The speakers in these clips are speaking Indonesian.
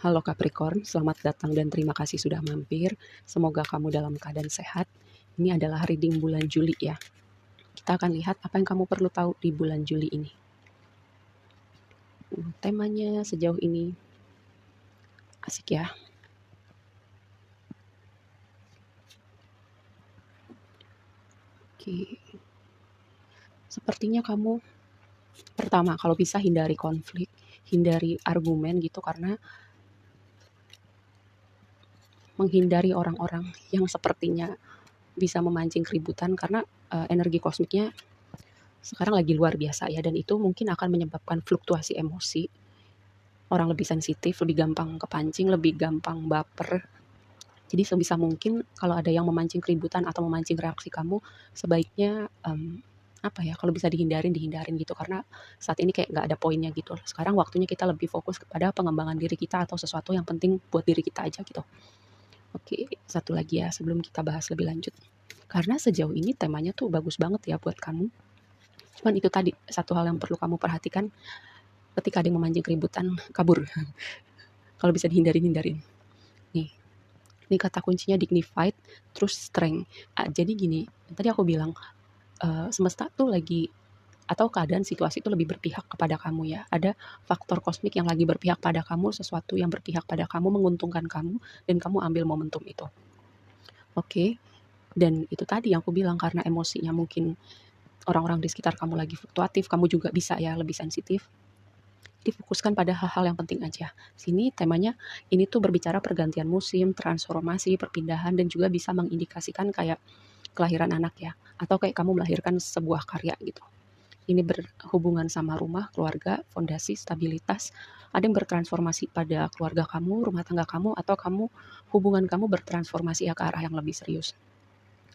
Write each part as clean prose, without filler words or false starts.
Halo Capricorn, selamat datang dan terima kasih sudah mampir. Semoga kamu dalam keadaan sehat. Ini adalah reading bulan Juli ya. Kita akan lihat apa yang kamu perlu tahu di bulan Juli ini. Temanya sejauh ini asik ya. Oke. Sepertinya kamu pertama kalau bisa hindari konflik, hindari argumen gitu karena menghindari orang-orang yang sepertinya bisa memancing keributan karena energi kosmiknya sekarang lagi luar biasa ya, dan itu mungkin akan menyebabkan fluktuasi emosi. Orang lebih sensitif, lebih gampang kepancing, lebih gampang baper. Jadi sebisa mungkin kalau ada yang memancing keributan atau memancing reaksi kamu, sebaiknya kalau bisa dihindarin gitu, karena saat ini kayak nggak ada poinnya gitu. Sekarang waktunya kita lebih fokus kepada pengembangan diri kita atau sesuatu yang penting buat diri kita aja gitu. Oke, satu lagi ya sebelum kita bahas lebih lanjut. Karena sejauh ini temanya tuh bagus banget ya buat kamu. Cuman itu tadi satu hal yang perlu kamu perhatikan, ketika ada yang memancing keributan, kabur. Kalau bisa dihindarin. Nih, ini kata kuncinya dignified, terus strength. Jadi gini, tadi aku bilang semesta tuh lagi atau keadaan situasi itu lebih berpihak kepada kamu ya. Ada faktor kosmik yang lagi berpihak pada kamu, sesuatu yang berpihak pada kamu, menguntungkan kamu, dan kamu ambil momentum itu. Oke, dan itu tadi yang aku bilang karena emosinya mungkin orang-orang di sekitar kamu lagi fluktuatif, kamu juga bisa ya lebih sensitif. Difokuskan pada hal-hal yang penting aja. Sini temanya ini tuh berbicara pergantian musim, transformasi, perpindahan, dan juga bisa mengindikasikan kayak kelahiran anak ya, atau kayak kamu melahirkan sebuah karya gitu. Ini berhubungan sama rumah, keluarga, fondasi, stabilitas. Ada yang bertransformasi pada keluarga kamu, rumah tangga kamu, atau hubungan kamu bertransformasi ya ke arah yang lebih serius.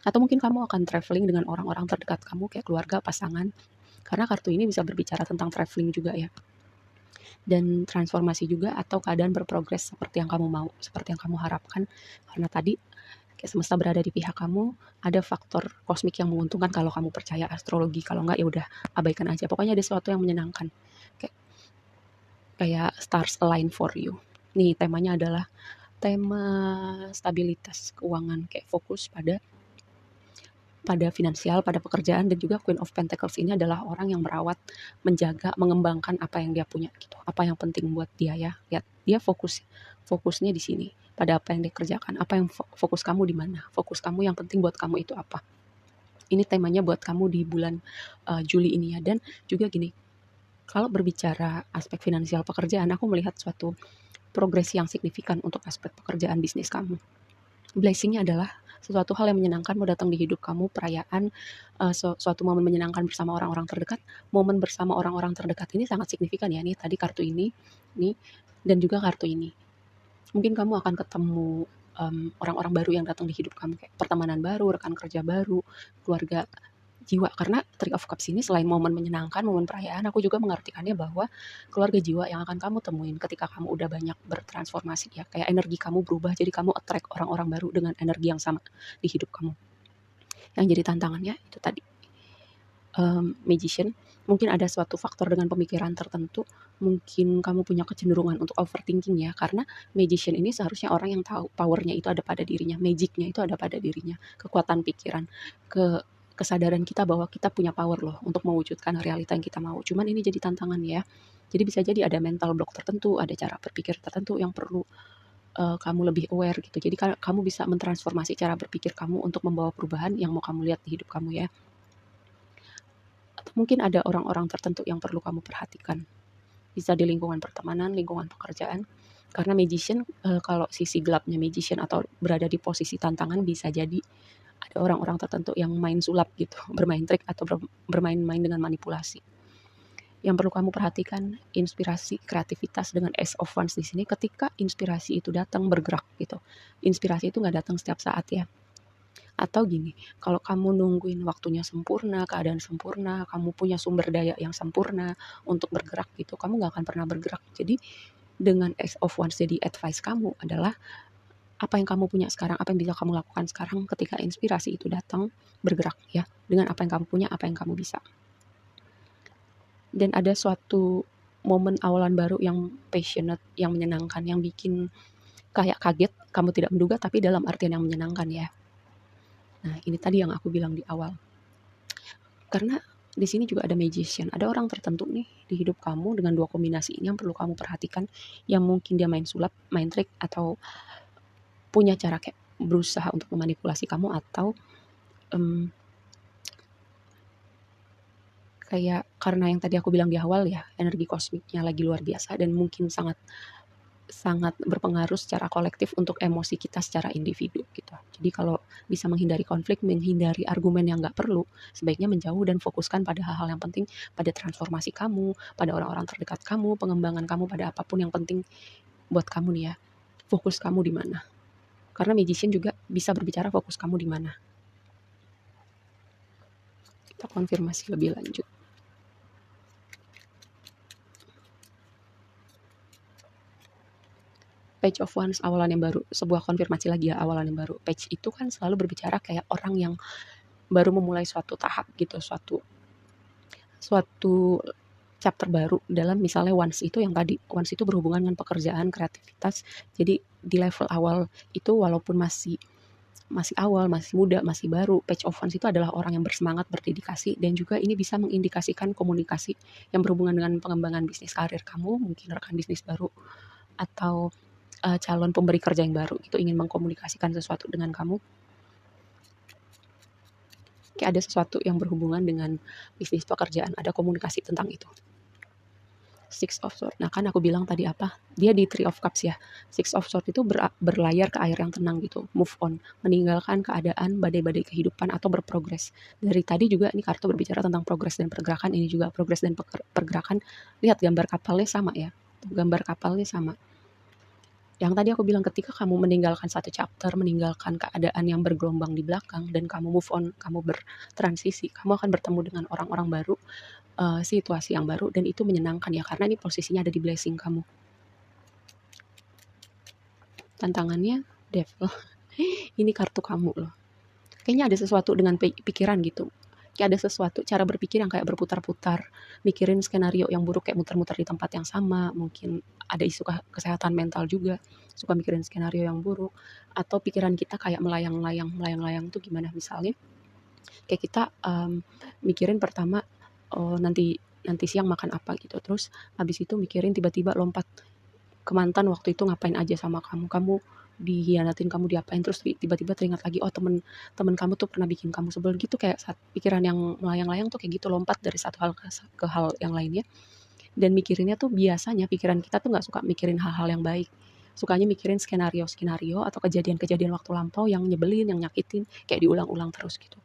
Atau mungkin kamu akan traveling dengan orang-orang terdekat kamu kayak keluarga, pasangan. Karena kartu ini bisa berbicara tentang traveling juga ya. Dan transformasi juga atau keadaan berprogres seperti yang kamu mau, seperti yang kamu harapkan. Karena tadi kayak semesta berada di pihak kamu, ada faktor kosmik yang menguntungkan kalau kamu percaya astrologi. Kalau enggak ya udah abaikan aja. Pokoknya ada sesuatu yang menyenangkan. Kayak kayak stars align for you. Nih temanya adalah tema stabilitas keuangan, kayak fokus pada finansial, pada pekerjaan, dan juga Queen of Pentacles ini adalah orang yang merawat, menjaga, mengembangkan apa yang dia punya gitu. Apa yang penting buat dia ya. Lihat, dia fokusnya di sini pada apa yang dia kerjakan. Apa yang fokus kamu di mana? Fokus kamu yang penting buat kamu itu apa? Ini temanya buat kamu di bulan Juli ini ya. Dan juga gini, kalau berbicara aspek finansial pekerjaan, aku melihat suatu progresi yang signifikan untuk aspek pekerjaan bisnis kamu. Blessing-nya adalah sesuatu hal yang menyenangkan mau datang di hidup kamu, perayaan, suatu momen menyenangkan bersama orang-orang terdekat. Momen bersama orang-orang terdekat ini sangat signifikan ya, nih tadi kartu ini, nih, dan juga kartu ini. Mungkin kamu akan ketemu orang-orang baru yang datang di hidup kamu, kayak pertemanan baru, rekan kerja baru, keluarga jiwa. Karena Three of Cups ini selain momen menyenangkan, momen perayaan, aku juga mengartikannya bahwa keluarga jiwa yang akan kamu temuin ketika kamu udah banyak bertransformasi ya. Kayak energi kamu berubah, jadi kamu attract orang-orang baru dengan energi yang sama di hidup kamu. Yang jadi tantangannya itu tadi, Magician, mungkin ada suatu faktor dengan pemikiran tertentu, mungkin kamu punya kecenderungan untuk overthinking ya, karena Magician ini seharusnya orang yang tahu powernya itu ada pada dirinya, magicnya itu ada pada dirinya, kekuatan pikiran, kesadaran kita bahwa kita punya power loh untuk mewujudkan realita yang kita mau. Cuman ini jadi tantangan ya. Jadi bisa jadi ada mental block tertentu, ada cara berpikir tertentu yang perlu kamu lebih aware gitu. Jadi kamu bisa mentransformasi cara berpikir kamu untuk membawa perubahan yang mau kamu lihat di hidup kamu ya. Atau mungkin ada orang-orang tertentu yang perlu kamu perhatikan. Bisa di lingkungan pertemanan, lingkungan pekerjaan. Karena magician, kalau sisi gelapnya magician atau berada di posisi tantangan, bisa jadi ada orang-orang tertentu yang main sulap gitu, bermain trik atau bermain-main dengan manipulasi. Yang perlu kamu perhatikan, inspirasi, kreativitas dengan Ace of Wands di sini. Ketika inspirasi itu datang, bergerak gitu. Inspirasi itu nggak datang setiap saat ya. Atau gini, kalau kamu nungguin waktunya sempurna, keadaan sempurna, kamu punya sumber daya yang sempurna untuk bergerak gitu, kamu nggak akan pernah bergerak. Jadi dengan Ace of Wands jadi advice kamu adalah apa yang kamu punya sekarang, apa yang bisa kamu lakukan sekarang ketika inspirasi itu datang, bergerak ya, dengan apa yang kamu punya, apa yang kamu bisa. Dan ada suatu momen awalan baru yang passionate, yang menyenangkan, yang bikin kayak kaget, kamu tidak menduga, tapi dalam artian yang menyenangkan ya. Nah, ini tadi yang aku bilang di awal. Karena di sini juga ada magician, ada orang tertentu nih di hidup kamu dengan 2 kombinasi ini yang perlu kamu perhatikan, yang mungkin dia main sulap, main trik, atau punya cara kayak berusaha untuk memanipulasi kamu, atau kayak karena yang tadi aku bilang di awal ya, energi kosmiknya lagi luar biasa dan mungkin sangat sangat berpengaruh secara kolektif untuk emosi kita secara individu gitu. Jadi kalau bisa menghindari konflik, menghindari argumen yang nggak perlu, sebaiknya menjauh dan fokuskan pada hal-hal yang penting, pada transformasi kamu, pada orang-orang terdekat kamu, pengembangan kamu, pada apapun yang penting buat kamu nih ya. Fokus kamu di mana? Karena magician juga bisa berbicara fokus kamu di mana. Kita konfirmasi lebih lanjut. Page of Wands, awalan yang baru, sebuah konfirmasi lagi ya, awalan yang baru. Page itu kan selalu berbicara kayak orang yang baru memulai suatu tahap gitu, suatu chapter baru dalam misalnya Wands itu yang tadi, Wands itu berhubungan dengan pekerjaan, kreativitas. Jadi di level awal itu walaupun masih awal, masih muda, masih baru, Page of Wands itu adalah orang yang bersemangat, berdedikasi, dan juga ini bisa mengindikasikan komunikasi yang berhubungan dengan pengembangan bisnis karir kamu, mungkin rekan bisnis baru, atau calon pemberi kerja yang baru itu ingin mengkomunikasikan sesuatu dengan kamu, kayak ada sesuatu yang berhubungan dengan bisnis pekerjaan, ada komunikasi tentang itu. Six of Swords. Nah kan aku bilang tadi apa? Dia di Three of Cups ya. Six of Swords itu berlayar ke air yang tenang gitu. Move on. Meninggalkan keadaan badai-badai kehidupan atau berprogres. Dari tadi juga ini kartu berbicara tentang progres dan pergerakan. Ini juga progres dan pergerakan. Lihat gambar kapalnya sama ya. Gambar kapalnya sama. Yang tadi aku bilang ketika kamu meninggalkan satu chapter, meninggalkan keadaan yang bergelombang di belakang, dan kamu move on, kamu bertransisi, kamu akan bertemu dengan orang-orang baru, situasi yang baru, dan itu menyenangkan ya, karena ini posisinya ada di blessing kamu. Tantangannya, Devil. Ini kartu kamu loh. Kayaknya ada sesuatu dengan pikiran gitu. Kayak ada sesuatu, cara berpikir yang kayak berputar-putar, mikirin skenario yang buruk kayak muter-muter di tempat yang sama, mungkin ada isu kesehatan mental juga, suka mikirin skenario yang buruk, atau pikiran kita kayak melayang-layang tuh gimana misalnya, kayak kita mikirin pertama, oh nanti siang makan apa gitu, terus habis itu mikirin tiba-tiba lompat ke mantan waktu itu ngapain aja sama kamu dihianatin, kamu diapain, terus tiba-tiba teringat lagi, oh temen kamu tuh pernah bikin kamu sebel gitu, kayak saat pikiran yang melayang-layang tuh kayak gitu, lompat dari satu hal ke hal yang lainnya. Dan mikirinnya tuh biasanya pikiran kita tuh nggak suka mikirin hal-hal yang baik, sukanya mikirin skenario atau kejadian-kejadian waktu lampau yang nyebelin, yang nyakitin, kayak diulang-ulang terus gitu.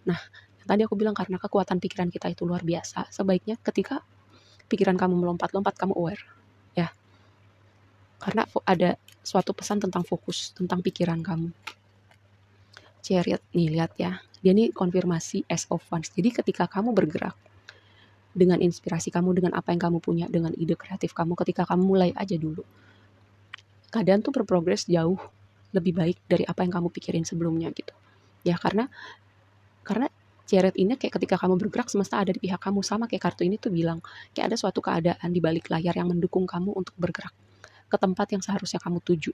Nah, tadi aku bilang karena kekuatan pikiran kita itu luar biasa, sebaiknya ketika pikiran kamu melompat-lompat, kamu aware ya, karena ada suatu pesan tentang fokus, tentang pikiran kamu. Chariot nih, lihat ya, dia nih konfirmasi Ace of Wands. Jadi ketika kamu bergerak dengan inspirasi kamu, dengan apa yang kamu punya, dengan ide kreatif kamu, ketika kamu mulai aja dulu, keadaan tuh berprogres jauh lebih baik dari apa yang kamu pikirin sebelumnya gitu ya. Karena Chariot ini kayak ketika kamu bergerak, semesta ada di pihak kamu, sama kayak kartu ini tuh bilang kayak ada suatu keadaan di balik layar yang mendukung kamu untuk bergerak ke tempat yang seharusnya kamu tuju.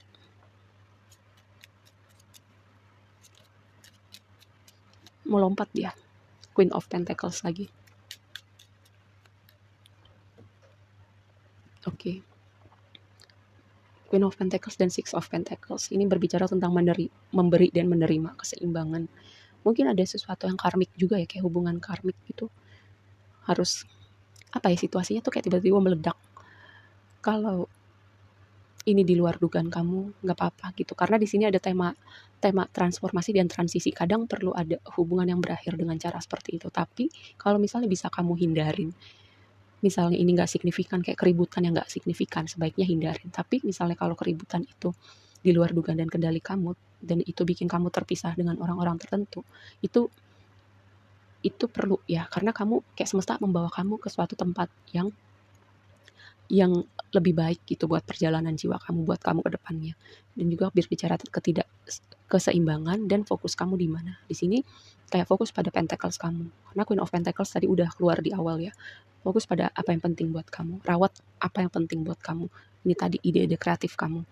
Mau lompat dia. Queen of Pentacles lagi. Oke. Queen of Pentacles dan Six of Pentacles. Ini berbicara tentang memberi dan menerima, keseimbangan. Mungkin ada sesuatu yang karmik juga ya, kayak hubungan karmik gitu. Harus, apa ya, situasinya tuh kayak tiba-tiba meledak. Kalau ini di luar dugaan kamu, nggak apa-apa gitu. Karena di sini ada tema transformasi dan transisi. Kadang perlu ada hubungan yang berakhir dengan cara seperti itu. Tapi kalau misalnya bisa kamu hindarin, misalnya ini nggak signifikan, kayak keributan yang nggak signifikan, sebaiknya hindarin. Tapi misalnya kalau keributan itu di luar dugaan dan kendali kamu, dan itu bikin kamu terpisah dengan orang-orang tertentu, itu perlu ya, karena kamu kayak semesta membawa kamu ke suatu tempat yang lebih baik gitu buat perjalanan jiwa kamu, buat kamu ke depannya. Dan juga berbicara keseimbangan dan fokus kamu di mana. Di sini Kayak fokus pada pentacles kamu, karena Queen of Pentacles tadi udah keluar di awal ya. Fokus pada apa yang penting buat kamu, rawat apa yang penting buat kamu. Ini tadi ide-ide kreatif kamu,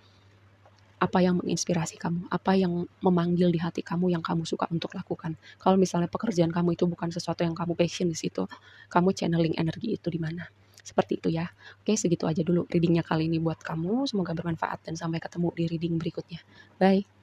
apa yang menginspirasi kamu, apa yang memanggil di hati kamu yang kamu suka untuk lakukan. Kalau misalnya pekerjaan kamu itu bukan sesuatu yang kamu passion di situ, kamu channeling energi itu di mana. Seperti itu ya. Oke, segitu aja dulu readingnya kali ini buat kamu. Semoga bermanfaat dan sampai ketemu di reading berikutnya. Bye.